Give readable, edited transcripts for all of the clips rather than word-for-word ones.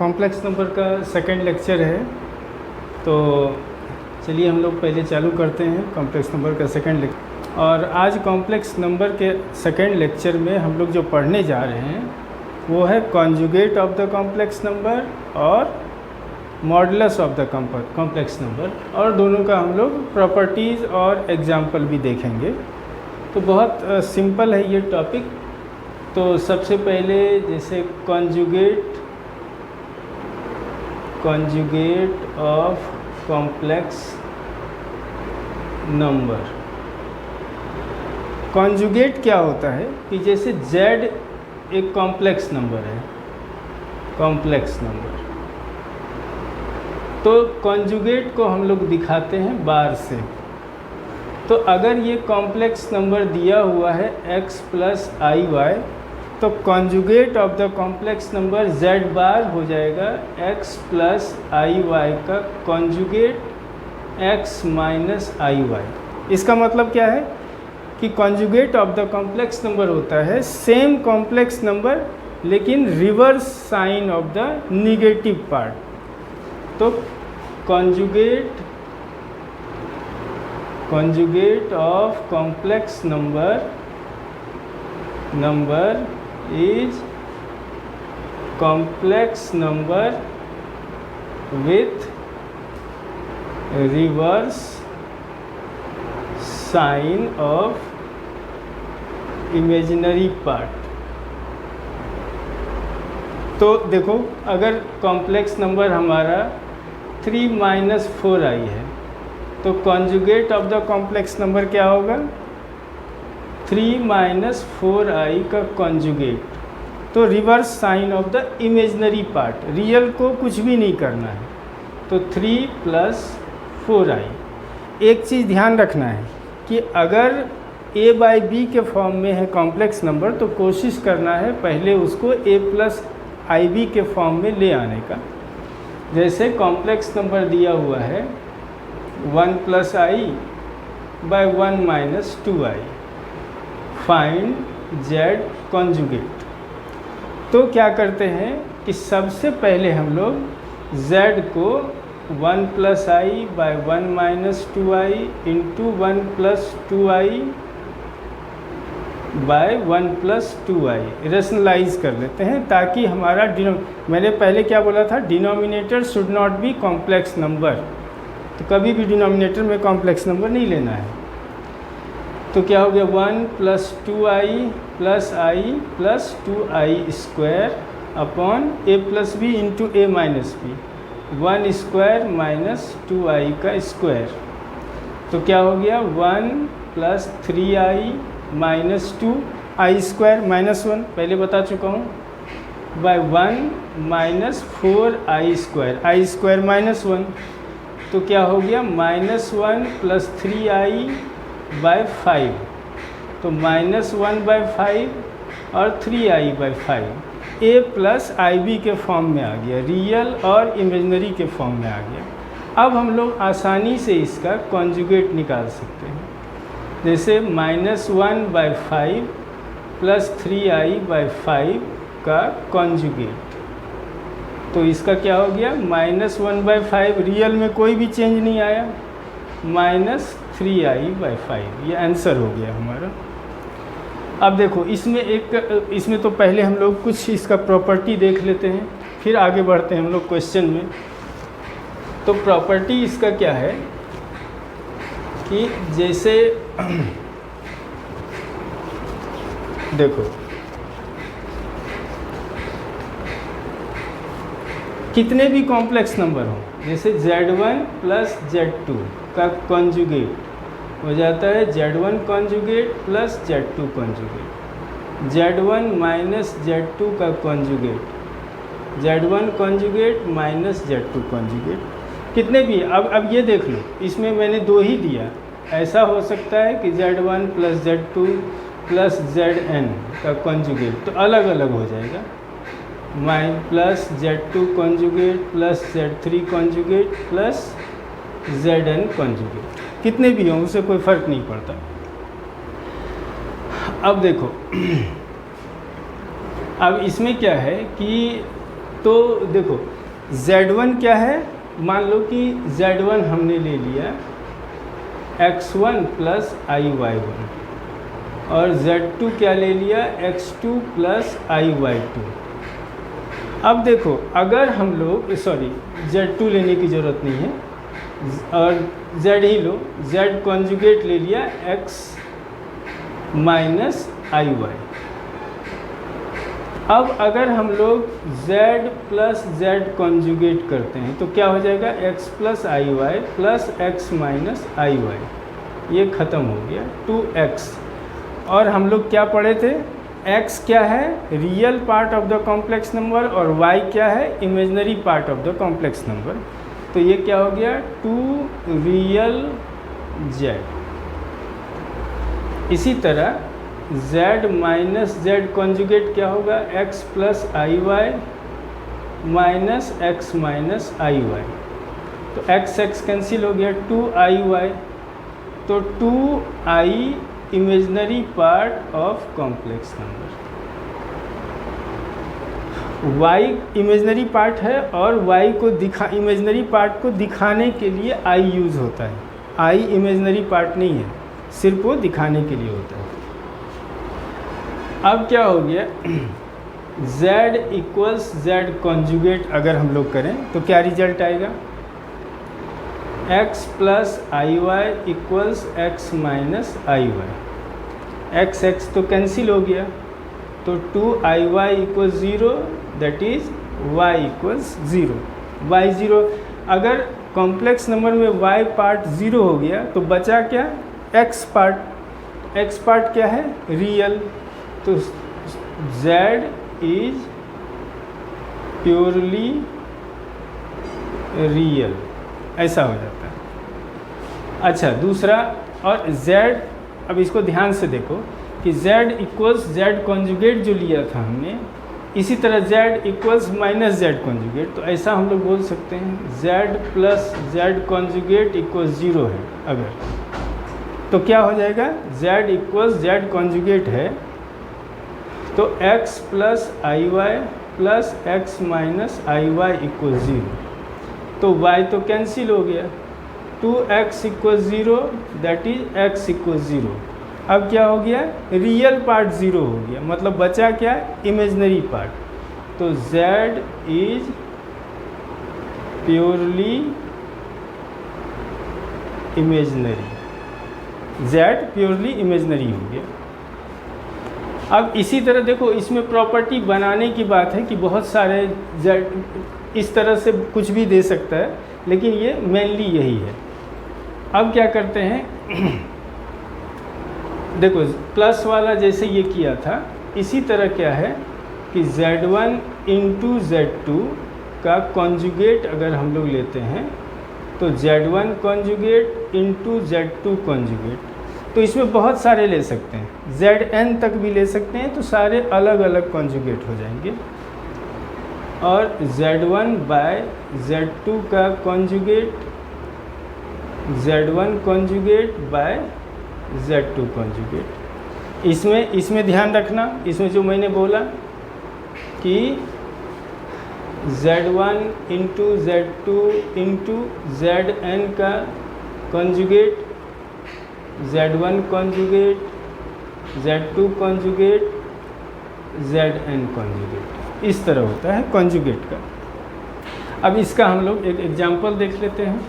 Complex number का second lecture है। तो चलिए हम लोग पहले चालू करते हैं कॉम्प्लेक्स नंबर का सेकंड लेक्चर। और आज कॉम्प्लेक्स नंबर के सेकंड लेक्चर में हम लोग जो पढ़ने जा रहे हैं वो है conjugate of the complex number और modulus of the complex number, और दोनों का हम लोग प्रॉपर्टीज़ और एग्जाम्पल भी देखेंगे। तो बहुत सिंपल है ये टॉपिक। तो सबसे पहले जैसे conjugate of complex number. Conjugate क्या होता है कि जैसे z एक कॉम्प्लेक्स नंबर है, कॉम्प्लेक्स नंबर, तो कॉन्जुगेट को हम लोग दिखाते हैं बार से। तो अगर ये कॉम्प्लेक्स नंबर दिया हुआ है x प्लस आई वाई, तो conjugate of the complex number z bar हो जाएगा x प्लस आई वाई का conjugate x minus i y. इसका मतलब क्या है कि conjugate of the complex number होता है सेम कॉम्प्लेक्स नंबर लेकिन reverse sign of the negative part. तो conjugate of complex number is complex number with reverse sign of imaginary part। तो देखो, अगर कॉम्प्लेक्स नंबर हमारा 3 माइनस 4i है तो conjugate of the complex number क्या होगा? 3 माइनस 4i का कॉन्जुगेट। तो reverse sign of the imaginary part, real को कुछ भी नहीं करना है। तो 3 प्लस 4i। एक चीज़ ध्यान रखना है कि अगर a बाई बी के फॉर्म में है कॉम्प्लेक्स नंबर तो कोशिश करना है पहले उसको a प्लस आई बी के फॉर्म में ले आने का। जैसे कॉम्प्लेक्स नंबर दिया हुआ है 1 plus i by 1 minus 2i, find z conjugate. तो क्या करते हैं कि सबसे पहले हम लोग z को 1 plus i by 1 minus 2i into 1 plus 2i by 1 plus 2i rationalise कर लेते हैं, ताकि हमारा मैंने पहले क्या बोला था, denominator should not be complex number. तो कभी भी डिनोमिनेटर में कॉम्प्लेक्स नंबर नहीं लेना है। तो क्या हो गया 1 plus 2i plus i plus 2i square upon a plus b into a minus b, 1 square minus 2i का स्क्वायर। तो क्या हो गया 1 plus 3i minus 2i square minus 1 पहले बता चुका हूँ, बाय 1 माइनस 4i स्क्वायर, आई स्क्वायर माइनस 1। तो क्या हो गया -1 प्लस 3i बाई 5। तो -1 बाई 5 और 3i by 5 a plus i b के फॉर्म में आ गया, रियल और इमेजनरी के फॉर्म में आ गया। अब हम लोग आसानी से इसका कॉन्जुगेट निकाल सकते हैं। जैसे -1 बाई 5 प्लस 3i बाई 5 का कॉन्जुगेट। तो इसका क्या हो गया -1 बाई 5, रियल में कोई भी चेंज नहीं आया, -3i बाई 5। ये आंसर हो गया हमारा। अब देखो इसमें तो पहले हम लोग कुछ इसका प्रॉपर्टी देख लेते हैं, फिर आगे बढ़ते हैं हम लोग क्वेश्चन में। तो प्रॉपर्टी इसका क्या है कि जैसे देखो कितने भी कॉम्प्लेक्स नंबर हो, जैसे z1 प्लस z2 का कॉन्जुगेट हो जाता है z1 conjugate plus z2 conjugate, z1 minus z2 का conjugate, z1 conjugate minus z2 conjugate. कितने भी, अब ये देख लो, इसमें मैंने 2 ही दिया। ऐसा हो सकता है कि z1 plus z2 plus zn का कॉन्जुगेट तो अलग अलग हो जाएगा, plus z2 conjugate plus z3 conjugate plus zn conjugate. कितने भी हों उससे कोई फ़र्क नहीं पड़ता। अब देखो, अब इसमें क्या है कि तो देखो Z1 क्या है, मान लो कि Z1 हमने ले लिया x1 प्लस IY1 और Z2 क्या ले लिया x2 प्लस IY2। अब देखो अगर हम लोग Z2 लेने की ज़रूरत नहीं है और Z ही लो, Z कॉन्जुगेट ले लिया x माइनस IY। अब अगर हम लोग Z प्लस Z कॉन्जुगेट करते हैं तो क्या हो जाएगा, x plus IY plus x minus IY, ये ख़त्म हो गया 2x। और हम लोग क्या पढ़े थे, x क्या है real part of the complex number और y क्या है imaginary part of the complex number. तो ये क्या हो गया 2 रियल z। इसी तरह z माइनस z कॉन्जुगेट क्या होगा, x plus IY minus x minus IY। तो x कैंसिल हो गया 2IY, तो 2I imaginary part of complex number. y imaginary part है और y को इमेजिनरी पार्ट को दिखाने के लिए I यूज़ होता है। I इमेजिनरी पार्ट नहीं है, सिर्फ वो दिखाने के लिए होता है। अब क्या हो गया z इक्वल्स z कॉन्जुगेट अगर हम लोग करें तो क्या रिजल्ट आएगा, x plus IY equals x minus IY। x तो कैंसिल हो गया, तो 2IY equals 0, that is y equals 0। y 0, अगर कॉम्प्लेक्स नंबर में y पार्ट 0 हो गया तो बचा क्या, x पार्ट। x पार्ट क्या है रियल, तो z इज प्योरली रियल, ऐसा हो जाता है। अच्छा दूसरा, और z, अब इसको ध्यान से देखो कि z इक्वल्स z कॉन्जुगेट जो लिया था हमने, इसी तरह z equals minus z conjugate, तो ऐसा हम लोग बोल सकते हैं z plus z conjugate equals 0 है अगर, तो क्या हो जाएगा z इक्वल्स z कॉन्जुगेट है तो x plus IY plus x minus IY equal 0, तो y तो कैंसिल हो गया, 2x equal 0, that is x equal 0। अब क्या हो गया, रियल पार्ट 0 हो गया, मतलब बचा क्या, इमेजिनरी पार्ट। तो z is purely imaginary, z purely imaginary हो गया। अब इसी तरह देखो इसमें प्रॉपर्टी बनाने की बात है कि बहुत सारे z इस तरह से कुछ भी दे सकता है, लेकिन ये मेनली यही है। अब क्या करते हैं देखो प्लस वाला जैसे ये किया था, इसी तरह क्या है कि z1 इंटू z2 का कॉन्जुगेट अगर हम लोग लेते हैं तो z1 conjugate into z2 conjugate, तो इसमें बहुत सारे ले सकते हैं, zn तक भी ले सकते हैं, तो सारे अलग अलग कॉन्जुगेट हो जाएंगे। और z1 बाय z2 का conjugate, z1 conjugate bye z2 conjugate. इसमें ध्यान रखना, इसमें जो मैंने बोला कि z1 into z2 into zn का conjugate, z1 conjugate, z2 conjugate, zn conjugate, इस तरह होता है कॉन्जुगेट का। अब इसका हम लोग एक एग्जांपल देख लेते हैं।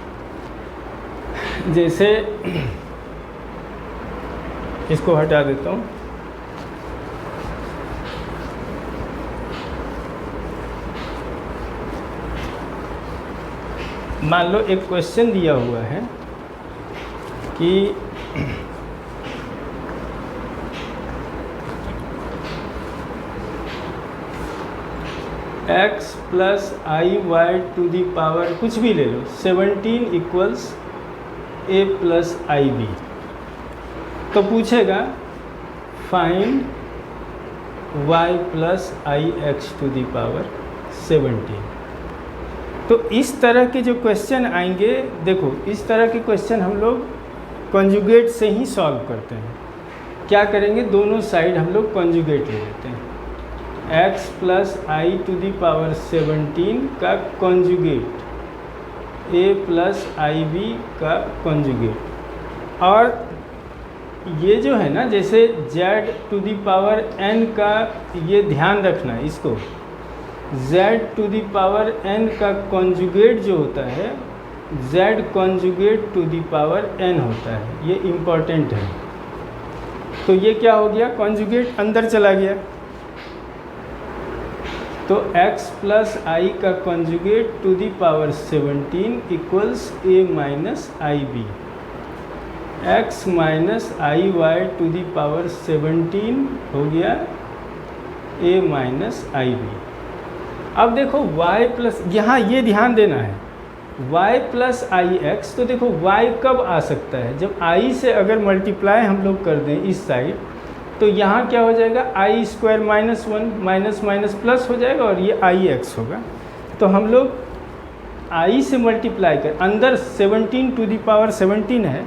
जैसे इसको हटा देता हूँ, मान लो एक क्वेश्चन दिया हुआ है कि x plus IY to the power कुछ भी ले लो 17 इक्वल्स a प्लस IB, तो पूछेगा find y plus IX to the power 17। तो इस तरह के जो क्वेश्चन आएंगे, देखो इस तरह के क्वेश्चन हम लोग कॉन्जुगेट से ही सॉल्व करते हैं। क्या करेंगे, दोनों साइड हम लोग कॉन्जुगेट ले लेते हैं, x plus i to the power 17 का conjugate a plus i b का कॉन्जुगेट। और ये जो है ना, जैसे z to the power n का, ये ध्यान रखना इसको, z to the power n का कॉन्जुगेट जो होता है z conjugate to the power n होता है, ये इम्पॉर्टेंट है। तो ये क्या हो गया, कॉन्जुगेट अंदर चला गया, तो x प्लस आई का conjugate to the power 17 equals a minus i b, x minus i y to the power 17 हो गया a माइनस आई बी। अब देखो y प्लस, यहाँ ये ध्यान देना है, y प्लस आई एक्स, तो देखो y कब आ सकता है, जब i से अगर मल्टीप्लाई हम लोग कर दें इस साइड, तो यहाँ क्या हो जाएगा, i square minus 1 minus minus plus हो जाएगा और ये आई एक्स होगा। तो हम लोग i से मल्टीप्लाई कर, अंदर 17 टू दी पावर 17 है,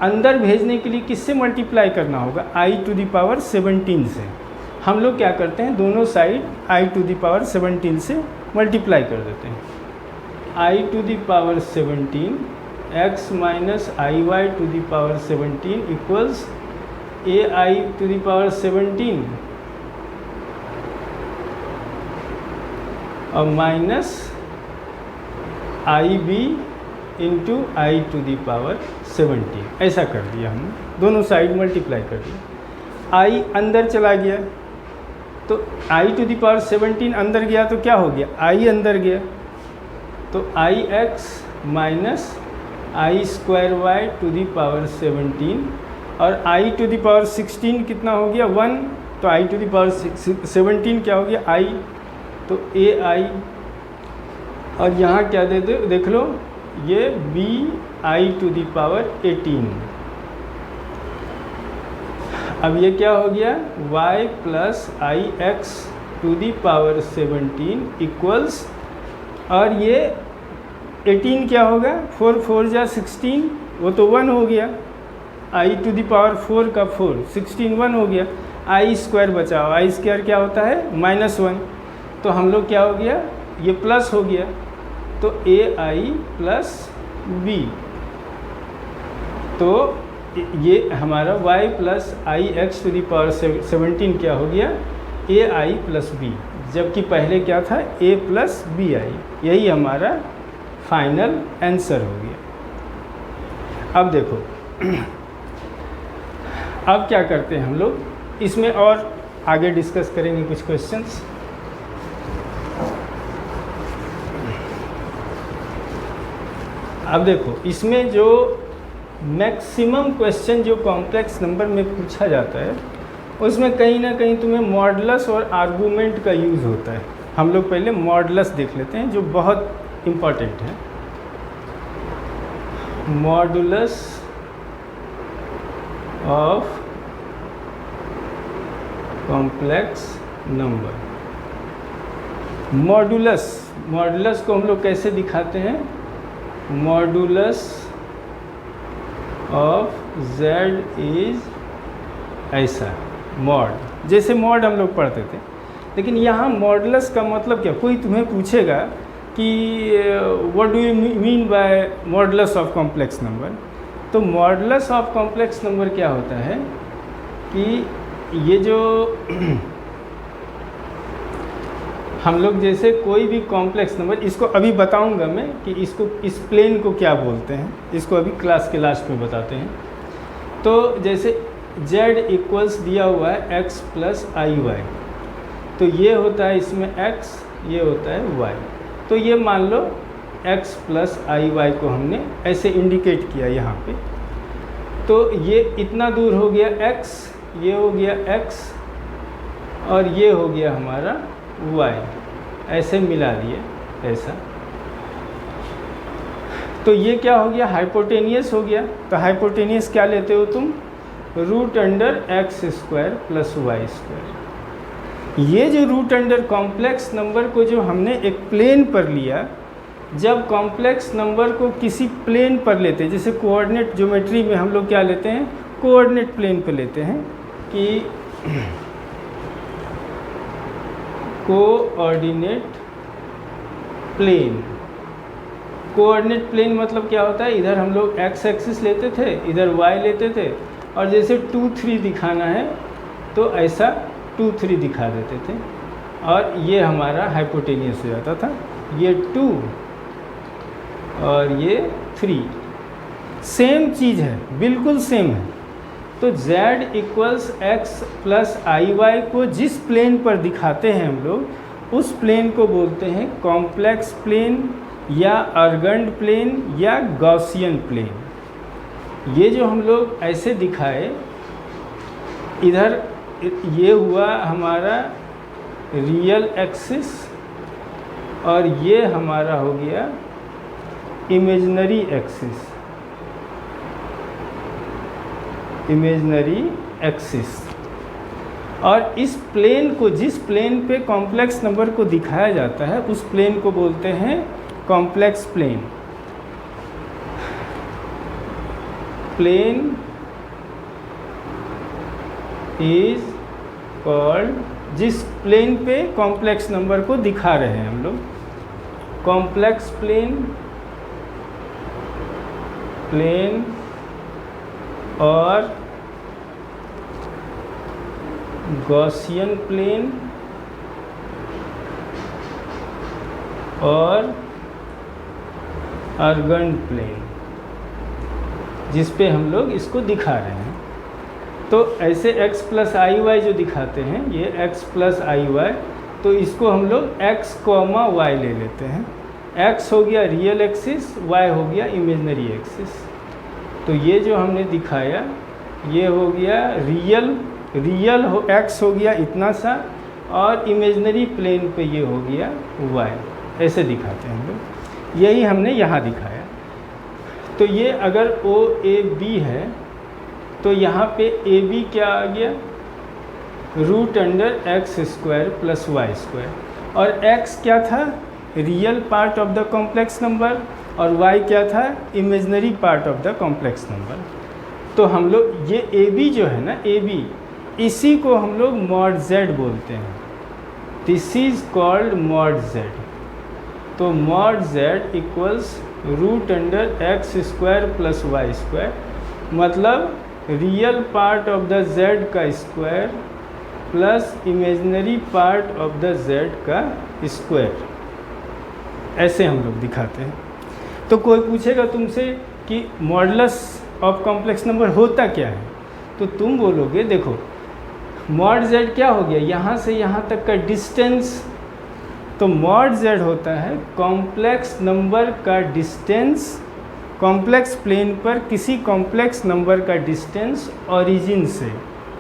अंदर भेजने के लिए किससे मल्टीप्लाई करना होगा, i टू दी पावर 17 से। हम लोग क्या करते हैं, दोनों side i to the power 17 से मल्टीप्लाई कर देते हैं। i to the power 17 x minus i y to the power 17 equals a i to the power 17 और minus i b into i to the power 17, ऐसा कर दिया हमने, दोनों साइड मल्टीप्लाई कर दिया। i अंदर चला गया, तो i टू दी पावर 17 अंदर गया तो क्या हो गया, i अंदर गया, तो i x minus i square y to the power 17 और i टू दी पावर 16 कितना हो गया 1, तो i टू दी पावर 17 क्या हो गया i, तो a i, और यहाँ क्या दे दो देख लो, ये b i to the power 18। अब ये क्या हो गया, y plus i x to the power 17 equals, और ये 18 क्या होगा, 4 4 जा 16, वो तो 1 हो गया, आई टू दी पावर 4 का 4, 16 1 हो गया, आई स्क्वायर बचाओ, आई स्क्वायर क्या होता है -1, तो हम लोग क्या हो गया, ये प्लस हो गया, तो ए आई प्लस बी, तो ये हमारा y plus i x to the power 17 क्या हो गया, ए आई प्लस बी, जबकि पहले क्या था a प्लस बी आई, यही हमारा फाइनल आंसर हो गया। अब देखो अब क्या करते हैं हम लोग, इसमें और आगे डिस्कस करेंगे कुछ क्वेश्चंस। अब देखो इसमें जो मैक्सिमम क्वेश्चन जो कॉम्प्लेक्स नंबर में पूछा जाता है, उसमें कहीं ना कहीं तुम्हें मॉडुलस और आर्गूमेंट का यूज़ होता है। हम लोग पहले मॉडुलस देख लेते हैं जो बहुत इम्पॉर्टेंट है। Modulus of complex number. Modulus को हम लोग कैसे दिखाते हैं, मॉडुलस ऑफ z इज ऐसा, मॉड, जैसे मॉड हम लोग पढ़ते थे। लेकिन यहाँ मॉडुलस का मतलब क्या, कोई तुम्हें पूछेगा कि what do you mean by modulus of complex number, तो मॉडुलस ऑफ कॉम्प्लेक्स नंबर क्या होता है कि ये जो हम लोग जैसे कोई भी कॉम्प्लेक्स नंबर, इसको अभी बताऊंगा मैं कि इसको, इस प्लेन को क्या बोलते हैं, इसको अभी क्लास के लास्ट में बताते हैं। तो जैसे z इक्वल्स दिया हुआ है x प्लस आई वाई, तो ये होता है इसमें x, ये होता है y, तो ये मान लो x प्लस आई वाई को हमने ऐसे इंडिकेट किया यहाँ पे, तो ये इतना दूर हो गया x, ये हो गया x और ये हो गया हमारा y, ऐसे मिला दिए ऐसा, तो ये क्या हो गया, हाइपोटेनियस हो गया। तो हाइपोटेनियस क्या लेते हो तुम, root under x square plus y square. ये जो रूट अंडर कॉम्प्लेक्स नंबर को जो हमने एक प्लेन पर लिया, जब कॉम्प्लेक्स नंबर को किसी प्लेन पर लेते हैं, जैसे कोऑर्डिनेट ज्योमेट्री में हम लोग क्या लेते हैं, कोऑर्डिनेट प्लेन पर लेते हैं कि कोऑर्डिनेट प्लेन। कोऑर्डिनेट प्लेन मतलब क्या होता है, इधर हम लोग एक्स एक्सिस लेते थे, इधर वाई लेते थे, और जैसे 2 3 दिखाना है तो ऐसा 2 3 दिखा देते थे, और ये हमारा हाइपोटेनियस हो जाता था, ये 2 और ये 3। सेम चीज़ है, बिल्कुल सेम है। तो z equals x plus i Y को जिस प्लेन पर दिखाते हैं हम लोग, उस प्लेन को बोलते हैं कॉम्प्लेक्स प्लेन या अर्गंड प्लेन या गॉसियन प्लेन। ये जो हम लोग ऐसे दिखाए, इधर ये हुआ हमारा रियल एक्सिस और ये हमारा हो गया इमेजिनरी एक्सिस, इमेजिनरी एक्सिस। और इस प्लेन को, जिस प्लेन पे कॉम्प्लेक्स नंबर को दिखाया जाता है, उस प्लेन को बोलते हैं complex plane. Plane is called, जिस प्लेन पे कॉम्प्लेक्स नंबर को दिखा रहे हैं हम लोग, कॉम्प्लेक्स प्लेन, प्लेन और गॉसियन प्लेन और अर्गंड प्लेन, जिस पे हम लोग इसको दिखा रहे हैं। तो ऐसे x प्लस आई वाई जो दिखाते हैं, ये x प्लस आई वाई, तो इसको हम लोग x कॉमा वाई ले लेते हैं। x हो गया रियल एक्सिस, y हो गया इमेजिनरी एक्सिस। तो ये जो हमने दिखाया, ये हो गया रियल हो, x हो गया इतना सा, और इमेजिनरी प्लेन पे ये हो गया y। ऐसे दिखाते हैं हम लोग, यही हमने यहाँ दिखाया। तो ये अगर ओ ए बी है, तो यहाँ पे ए बी क्या आ गया, √x² प्लस y², और x क्या था, real part of the complex number, और y क्या था, imaginary part of the complex number. तो हम लोग ये ए बी जो है ना, ए बी, इसी को हम लोग मॉड z बोलते हैं। This is called mod z। तो mod z equals √x² plus y², मतलब real part of the z का square plus imaginary part of the z का स्क्वायर। ऐसे हम लोग दिखाते हैं। तो कोई पूछेगा तुमसे कि मॉडुलस ऑफ कॉम्प्लेक्स नंबर होता क्या है, तो तुम बोलोगे देखो, मॉड z क्या हो गया, यहाँ से यहाँ तक का डिस्टेंस। तो मॉड z होता है कॉम्प्लेक्स नंबर का डिस्टेंस, कॉम्प्लेक्स प्लेन पर किसी कॉम्प्लेक्स नंबर का डिस्टेंस ओरिजिन से,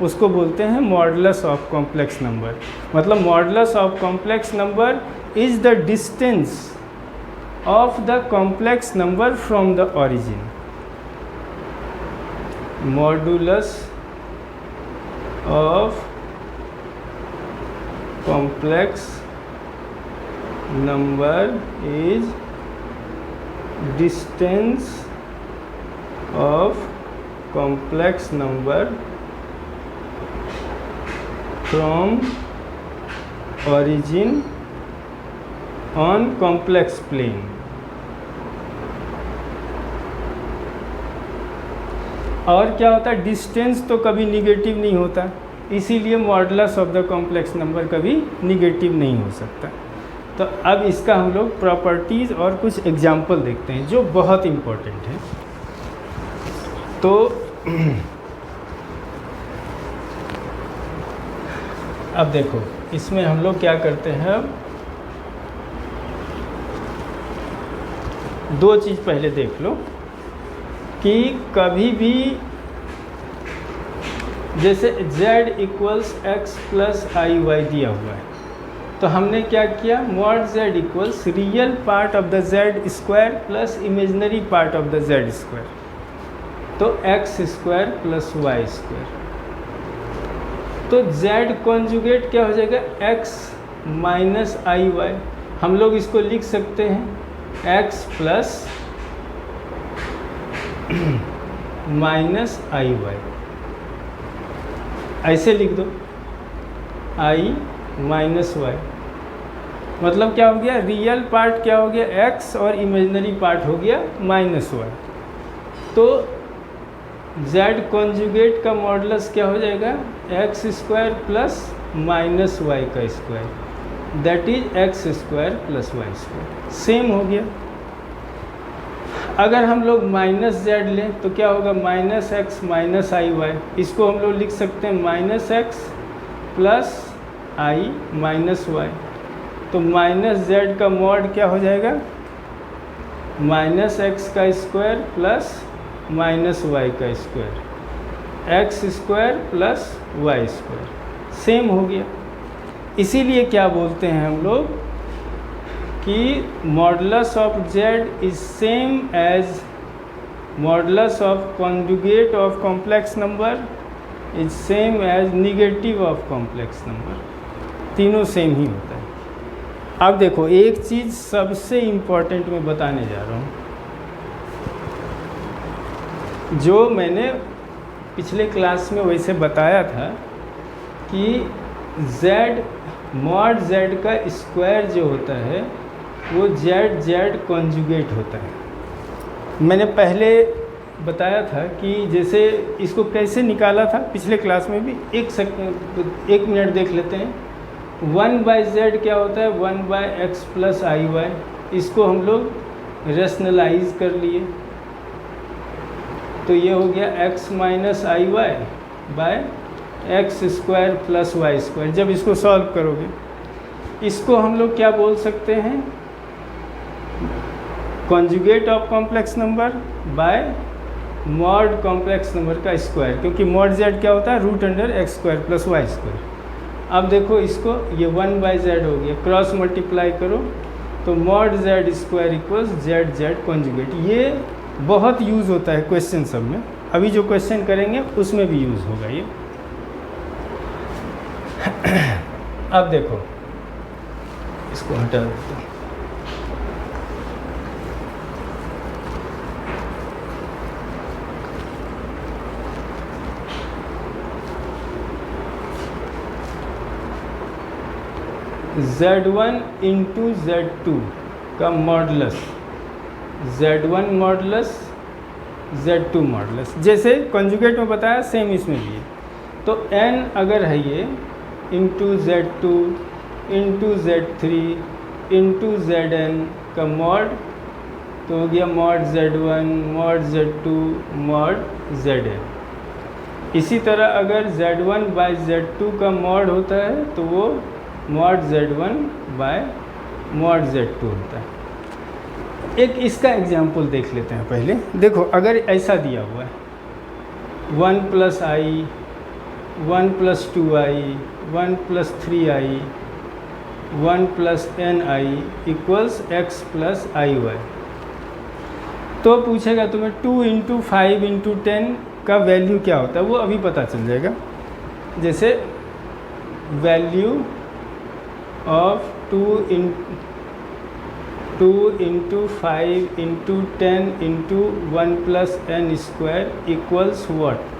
उसको बोलते हैं मॉडुलस ऑफ कॉम्प्लेक्स नंबर। मतलब modulus of complex number is the distance of the complex number from the origin. Modulus of complex number is distance of complex number from origin on complex plane। और क्या होता है, distance तो कभी negative नहीं होता, इसीलिए modulus of the complex number कभी निगेटिव नहीं हो सकता। तो अब इसका हम लोग प्रॉपर्टीज़ और कुछ एग्जाम्पल देखते हैं जो बहुत इम्पोर्टेंट है। तो अब देखो, इसमें हम लोग क्या करते हैं, दो चीज़ पहले देख लो कि कभी भी जैसे z equals x plus i Y दिया हुआ है, तो हमने क्या किया, mod z equals real part of the z² plus imaginary part of the z², तो x² प्लस y²। तो z कॉन्जुगेट क्या हो जाएगा, x माइनस आई वाई। हम लोग इसको लिख सकते हैं x plus minus i Y, ऐसे लिख दो, i माइनस वाई। मतलब क्या हो गया, रियल पार्ट क्या हो गया x और इमेजिनरी पार्ट हो गया -y। तो z कॉन्जुगेट का मॉडुलस क्या हो जाएगा, x square plus minus y का square, that is x square plus y square. Same हो गया। अगर हम लोग माइनस जेड लें तो क्या होगा, minus x minus i y. इसको हम लोग लिख सकते हैं minus x plus i minus y. तो माइनस जेड का मॉड क्या हो जाएगा, माइनस एक्स का स्क्वायर प्लस माइनस वाई का square, x square plus y square. Same हो गया। इसीलिए क्या बोलते हैं हम लोग कि modulus of z is same as modulus of conjugate of complex number is same as negative of complex number. तीनों सेम ही होता है। अब देखो एक चीज़ सबसे इम्पॉर्टेंट मैं बताने जा रहा हूँ, जो मैंने पिछले क्लास में वैसे बताया था कि z मॉड z का स्क्वायर जो होता है वो z कॉन्जुगेट होता है। मैंने पहले बताया था कि जैसे इसको कैसे निकाला था पिछले क्लास में भी। एक मिनट देख लेते हैं। 1/z क्या होता है, 1/x प्लस आई वाई। इसको हम लोग रेशनलाइज कर लिए, तो ये हो गया x minus i y by x square plus y square. जब इसको सॉल्व करोगे, इसको हम लोग क्या बोल सकते हैं, conjugate of complex number by mod complex number का स्क्वायर, क्योंकि मॉड z क्या होता है, root under x square plus y square. अब देखो इसको, ये 1/z हो गया, क्रॉस मल्टीप्लाई करो तो mod z square equals z conjugate. ये बहुत यूज़ होता है क्वेश्चन सब में। अभी जो क्वेश्चन करेंगे उसमें भी यूज़ होगा ये। अब देखो इसको हटा देते हैं। Z1 इंटू Z2 का modulus, Z1 modulus Z2 modulus, जैसे कॉन्जुगेट में बताया सेम इसमें भी है। तो n अगर है ये into Z2 into Z3 into Zn का मॉड, तो हो गया mod Z1 mod Z2 mod Zn। इसी तरह अगर Z1 बाय Z2 का मॉड होता है तो वो mod Z1 bye mod Z2 होता है। एक इसका एग्जाम्पल देख लेते हैं पहले। देखो अगर ऐसा दिया हुआ है 1 plus i 1 plus 2i 1 plus 3i 1 plus ni equals x plus i y, तो पूछेगा तुम्हें 2 इंटू 5 इंटू 10 का वैल्यू क्या होता है, वो अभी पता चल जाएगा। जैसे value of 2 into 5 into 10 into 1 plus n square equals what.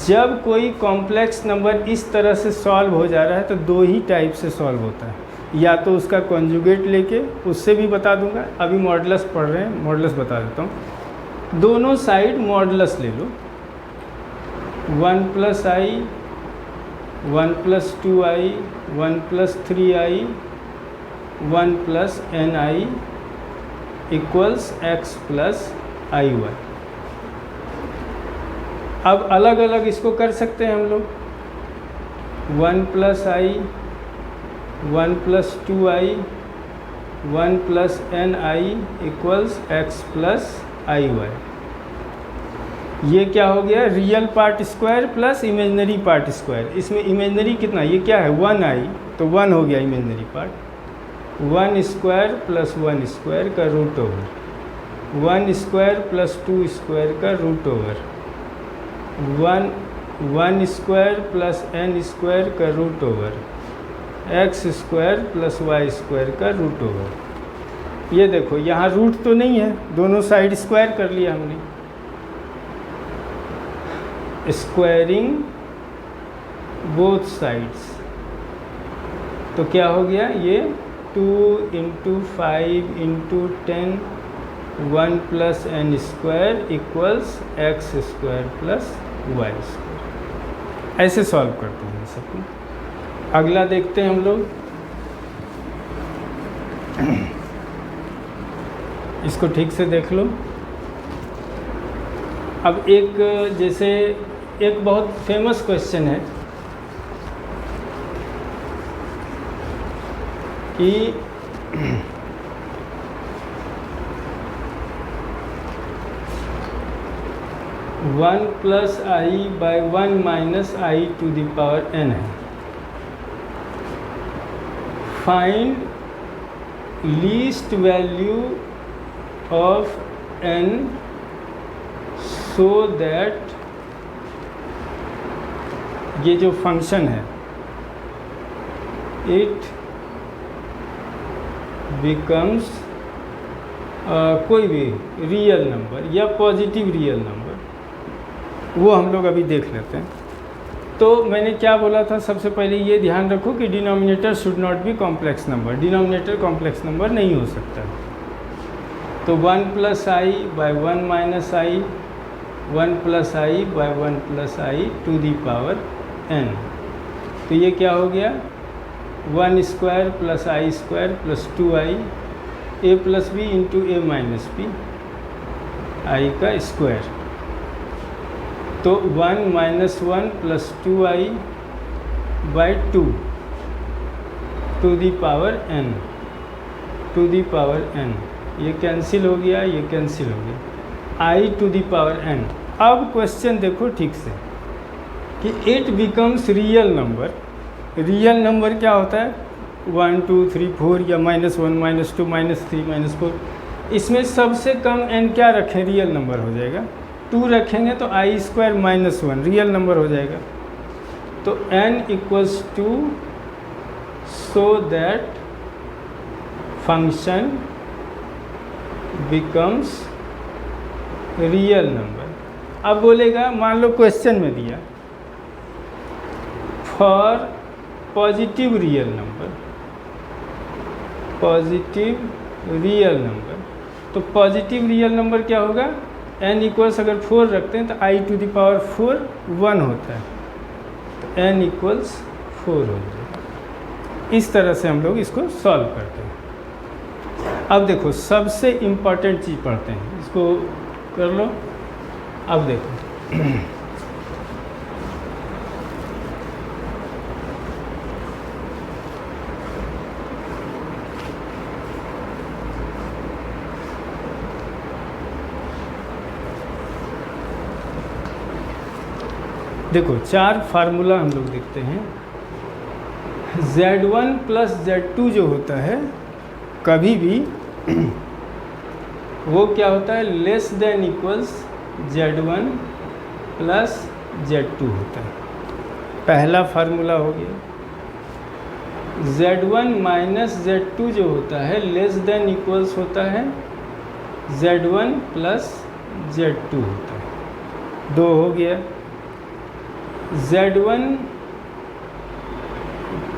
जब कोई कॉम्प्लेक्स नंबर इस तरह से सॉल्व हो जा रहा है तो दो ही टाइप से सॉल्व होता है, या तो उसका कॉन्जुगेट लेके, उससे भी बता दूंगा। अभी मॉडुलस पढ़ रहे हैं, मॉडुलस बता देता हूँ। दोनों साइड मॉडुलस ले लो, 1 plus i 1 plus 2i 1 plus 3i 1 plus ni equals x plus i y. अब अलग अलग इसको कर सकते हैं हम लोग। 1 plus i 1 plus 2i 1 plus ni equals x plus i y. ये क्या हो गया, real part square plus imaginary part square. इसमें इमेजिनरी कितना, ये क्या है 1i, तो 1 हो गया imaginary part. 1 square plus 1 square का root over 1 square plus 2 square का root over 1 square plus n square का root over x square plus y square का रूट ओवर। ये देखो यहाँ रूट तो नहीं है, दोनों साइड स्क्वायर कर लिया हमने। स्क्वायरिंग बोथ साइड्स तो क्या हो गया ये 2 × 5 × 10 1 + n² = x² + y²। ऐसे सॉल्व करते हैं सबको। अगला देखते हैं हम लोग, इसको ठीक से देख लो। अब एक जैसे एक बहुत फेमस क्वेश्चन है कि 1 + i/1 - i⁴n है। Find least value of n so that, ये जो फंक्शन है इट बिकम्स कोई भी रियल नंबर या पॉजिटिव रियल नंबर, वो हम लोग अभी देख लेते हैं। तो मैंने क्या बोला था, सबसे पहले ये ध्यान रखो कि denominator should not be complex number. Denominator complex number नहीं हो सकता। तो 1 + i/1 - i, 1 + i/1 + i⁴n। तो ये क्या हो गया 1² + i² + 2i a + b × a - b i का स्क्वायर। तो 1 - 1 + 2i/2 टू दी n। ये कैंसिल हो गया, ये कैंसिल हो गया, i⁴n। अब क्वेश्चन देखो ठीक से कि it becomes real number. Real number क्या होता है 1 2 3 4 या -1 -2 -3 -4। इसमें सबसे कम n क्या रखें, रियल नंबर हो जाएगा। 2 रखेंगे तो i² - 1 रियल नंबर हो जाएगा। तो n = 2 so that function becomes real number. अब बोलेगा, मान लो क्वेश्चन में दिया for positive real number, positive real number. तो पॉजिटिव रियल नंबर क्या होगा, n = अगर 4 रखते हैं तो i⁴ 1 होता है, तो n = 4 हो जाएगा। इस तरह से हम लोग इसको सॉल्व करते हैं। अब देखो सबसे इम्पॉर्टेंट चीज़ पढ़ते हैं, इसको कर लो। अब देखो देखो 4 फार्मूला हम लोग देखते हैं। Z1 + Z2 जो होता है कभी भी वो क्या होता है < Z1 + Z2 होता है। पहला फार्मूला हो गया। Z1 - Z2 जो होता है < होता है Z1 + Z2 होता है। 2 हो गया। Z1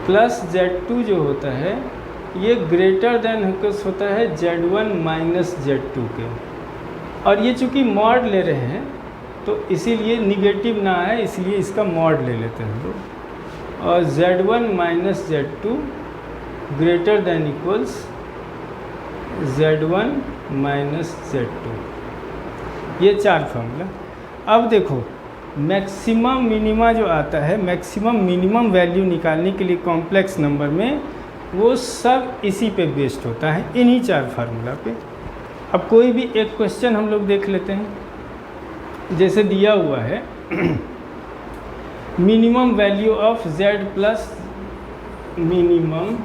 + Z2 जो होता है ये ग्रेटर देन होता है Z1 - Z2 के। और ये चूँकि मॉड ले रहे हैं तो इसीलिए निगेटिव ना है, इसलिए इसका मॉड ले लेते हैं हम लोग। और Z1 - Z2 greater than Z1 - Z2। ये 4 फॉर्मूला। अब देखो मैक्सिमम मिनिमा जो आता है, मैक्सिमम मिनिमम वैल्यू निकालने के लिए कॉम्प्लेक्स नंबर में, वो सब इसी पे बेस्ड होता है, इन्हीं 4 फार्मूला पे। अब कोई भी एक क्वेश्चन हम लोग देख लेते हैं। जैसे दिया हुआ है minimum value of Z plus minimum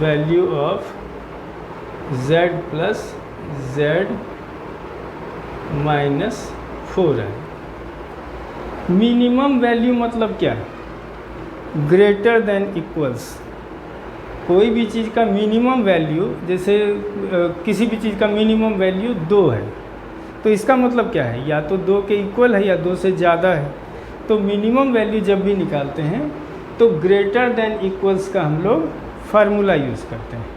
value of Z plus Z -4 है। मिनिमम वैल्यू मतलब क्या, ग्रेटर देन इक्वल्स। कोई भी चीज़ का मिनिमम वैल्यू, जैसे किसी भी चीज़ का मिनिमम वैल्यू 2 है, तो इसका मतलब क्या है, या तो 2 के इक्वल है या 2 से ज़्यादा है। तो मिनिमम वैल्यू जब भी निकालते हैं तो ग्रेटर देन इक्वल्स का हम लोग फार्मूला यूज़ करते हैं।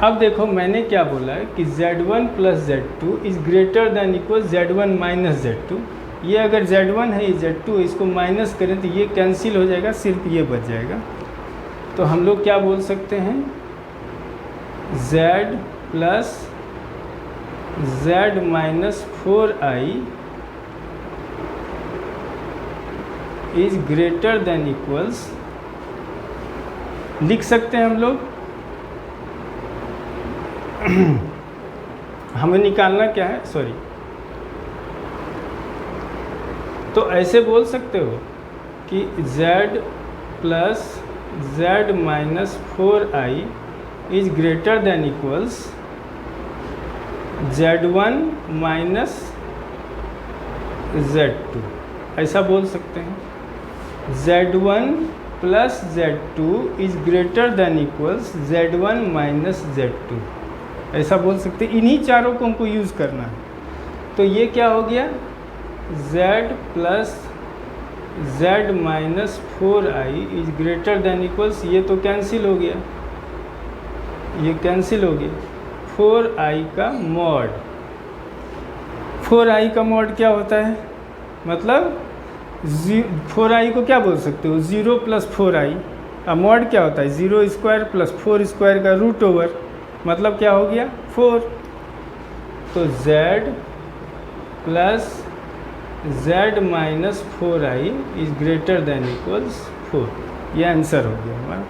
अब देखो मैंने क्या बोला है कि Z1 plus Z2 is greater than equal Z1 minus Z2। ये अगर Z1 है, ये Z2 है, इसको माइनस करें तो ये कैंसिल हो जाएगा, सिर्फ ये बच जाएगा। तो हम लोग क्या बोल सकते हैं, Z plus Z minus 4i is greater than equals, लिख सकते हैं हम लोग। हमें निकालना क्या है, सॉरी, तो ऐसे बोल सकते हो कि Z plus Z minus 4i is greater than equals Z1 minus Z2, ऐसा बोल सकते हैं। Z1 plus Z2 is greater than equals Z1 minus Z2, ऐसा बोल सकते हैं। इन्हीं चारों को हमको यूज़ करना है। तो ये क्या हो गया, Z plus Z minus 4i is greater than equals, ये तो कैंसिल हो गया, ये कैंसिल हो गया, 4i का मॉड। 4i का मॉड क्या होता है, मतलब 4i को क्या बोल सकते हो, 0 प्लस 4i। अब मॉड क्या होता है, 0 स्क्वायर प्लस 4 स्क्वायर का रूट ओवर, मतलब क्या हो गया 4। तो Z plus Z minus 4i is greater than equals 4, ये आंसर हो गया हमारा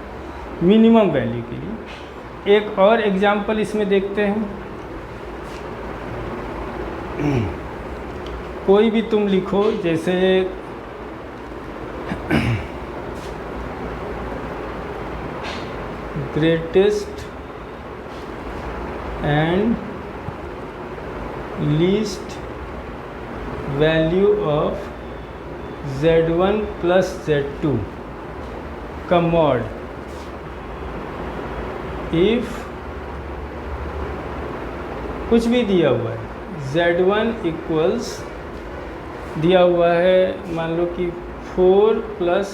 मिनिमम वैल्यू के लिए। एक और एग्जांपल इसमें देखते हैं। कोई भी तुम लिखो, जैसे greatest and least value of Z1 plus Z2 का मॉड इफ कुछ भी दिया हुआ है, Z1 इक्वल्स दिया हुआ है मान लो कि 4 प्लस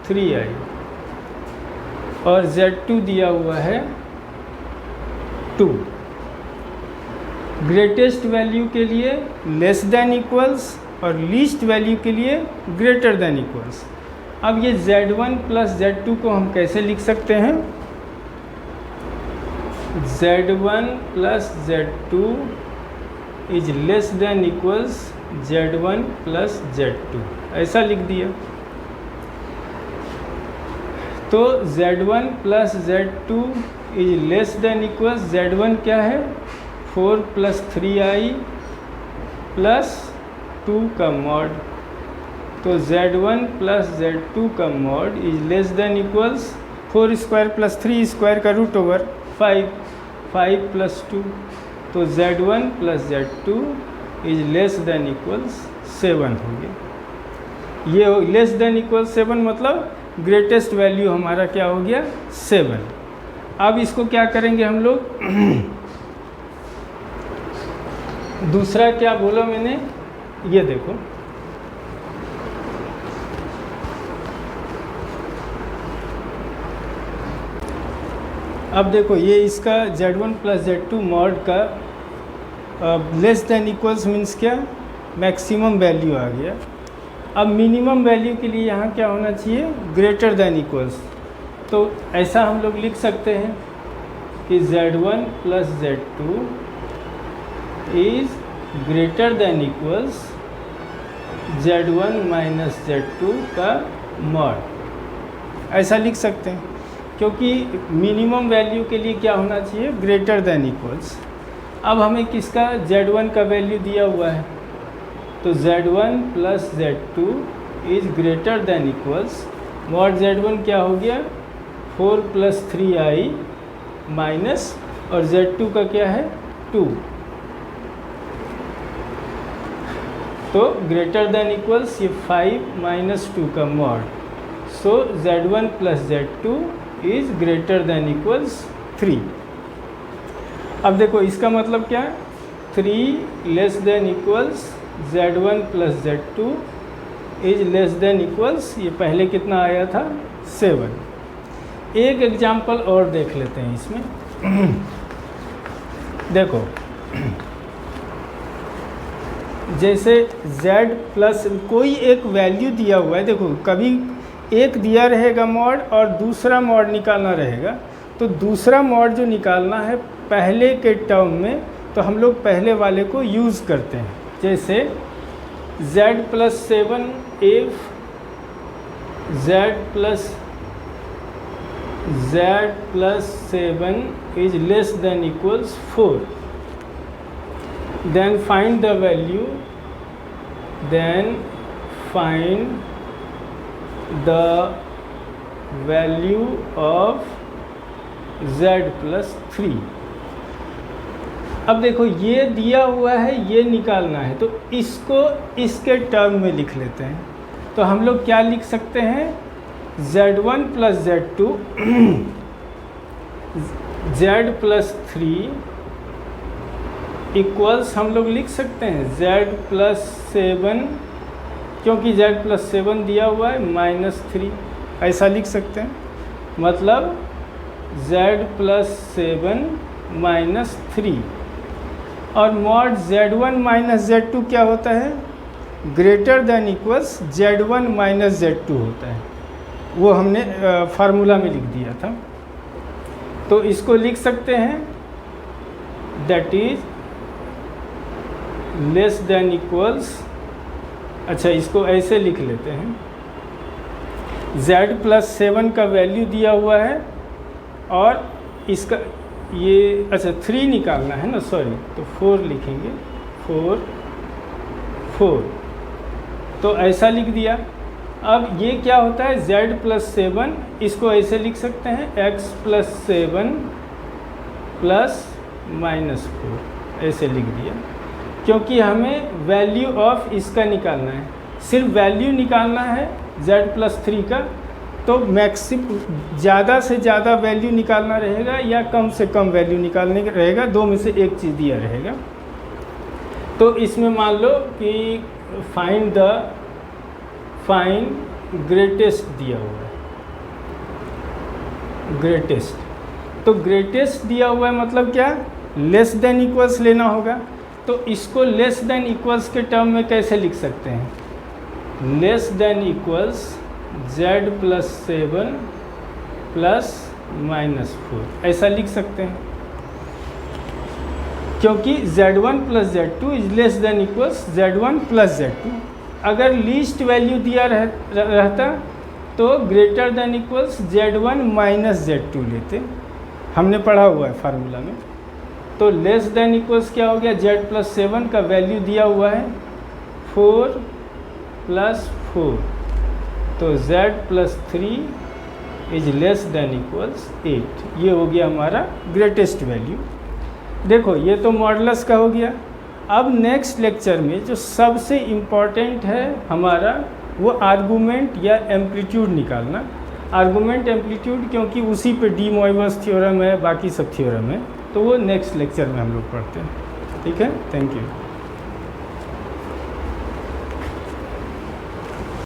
3i और Z2 दिया हुआ है 2। ग्रेटेस्ट वैल्यू के लिए लेस देन इक्वल्स और लीस्ट वैल्यू के लिए ग्रेटर देन इक्वल्स। अब ये Z1 प्लस Z2 को हम कैसे लिख सकते हैं, Z1 plus Z2 is less than equals Z1 plus Z2, ऐसा लिख दिया। तो Z1 plus Z2 is less than equals, Z1 क्या है 4 प्लस 3i प्लस 2 का मॉड। तो Z1 प्लस Z2 का mod is less than equals 4 square plus 3 square का रूट ओवर 5, 5 प्लस 2। तो Z1 plus Z2 is less than equals 7 हो गया। ये लेस देन इक्वल्स 7 मतलब ग्रेटेस्ट वैल्यू हमारा क्या हो गया 7। अब इसको क्या करेंगे हम लोग, दूसरा क्या बोला मैंने, ये देखो अब देखो ये इसका Z1 प्लस Z2 मॉड का लेस देन इक्वल्स मीन्स क्या, मैक्सिमम वैल्यू आ गया। अब मिनिमम वैल्यू के लिए यहाँ क्या होना चाहिए, ग्रेटर देन इक्वल्स। तो ऐसा हम लोग लिख सकते हैं कि Z1 plus Z2 is greater than equals Z1 minus Z2 का मॉड, ऐसा लिख सकते हैं। क्योंकि मिनिमम वैल्यू के लिए क्या होना चाहिए, ग्रेटर देन इक्वल्स। अब हमें किसका Z1 का वैल्यू दिया हुआ है, तो Z1 plus Z2 is greater than equals mod Z1 क्या हो गया 4 प्लस 3i माइनस, और Z2 का क्या है 2। तो ग्रेटर देन इक्वल्स ये 5 माइनस 2 का mod. So Z1 plus Z2 is greater than equals 3। अब देखो इसका मतलब क्या है, 3 less than equals Z1 plus Z2 is less than equals, ये पहले कितना आया था 7। एक एग्जाम्पल और देख लेते हैं इसमें। देखो जैसे z प्लस कोई एक वैल्यू दिया हुआ है, देखो कभी एक दिया रहेगा मॉड और दूसरा मॉड निकालना रहेगा, तो दूसरा मॉड जो निकालना है पहले के टर्म में, तो हम लोग पहले वाले को यूज़ करते हैं। जैसे z plus 7 if z plus 7 is less than equals 4, then find the value of z plus 3। अब देखो ये दिया हुआ है, ये निकालना है, तो इसको इसके टर्म में लिख लेते हैं। तो हम लोग क्या लिख सकते हैं, z1 plus z2 z plus 3 equals हम लोग लिख सकते हैं z प्लस 7, क्योंकि z प्लस 7 दिया हुआ है -3, ऐसा लिख सकते हैं। मतलब z प्लस 7 -3 और मॉड z1 माइनस z2 क्या होता है, greater than equals z1 minus z2 होता है। वो हमने फार्मूला में लिख दिया था। तो इसको लिख सकते हैं that is less than equals, अच्छा इसको ऐसे लिख लेते हैं, z प्लस 7 का वैल्यू दिया हुआ है और इसका ये अच्छा 3 निकालना है ना, सॉरी, तो 4 लिखेंगे, 4, तो ऐसा लिख दिया। अब ये क्या होता है, z प्लस 7, इसको ऐसे लिख सकते हैं x प्लस 7 प्लस -4, ऐसे लिख दिया, क्योंकि हमें वैल्यू ऑफ इसका निकालना है। सिर्फ वैल्यू निकालना है z प्लस 3 का, तो मैक्सिमम ज़्यादा से ज़्यादा वैल्यू निकालना रहेगा या कम से कम वैल्यू निकालने का रहेगा, दो में से एक चीज़ दिया रहेगा। तो इसमें मान लो कि फाइंड ग्रेटेस्ट दिया हुआ है, ग्रेटेस्ट, तो ग्रेटेस्ट दिया हुआ है मतलब क्या, लेस देन इक्वल्स लेना होगा। तो इसको लेस देन इक्वल्स के टर्म में कैसे लिख सकते हैं, less than equals z plus 7 plus -4, ऐसा लिख सकते हैं, क्योंकि z1 plus z2 is less than equals z1 plus z2। अगर लीस्ट वैल्यू दिया रहता तो greater than equals z1 minus z2 लेते, हमने पढ़ा हुआ है फार्मूला में। तो लेस देन इक्वल्स क्या हो गया, z प्लस 7 का वैल्यू दिया हुआ है 4 प्लस 4, तो z plus 3 is less than equals 8। ये हो गया हमारा ग्रेटेस्ट वैल्यू। देखो ये तो मॉडुलस का हो गया। अब नेक्स्ट लेक्चर में जो सबसे इम्पॉर्टेंट है हमारा, वो आर्गूमेंट या एम्पलीट्यूड निकालना। आर्गूमेंट एम्पलीट्यूड, क्योंकि उसी पे डी मोइवस थ्योरम है, बाकी सब थ्योरम है, तो वो नेक्स्ट लेक्चर में हम लोग पढ़ते हैं। ठीक है, थैंक यू।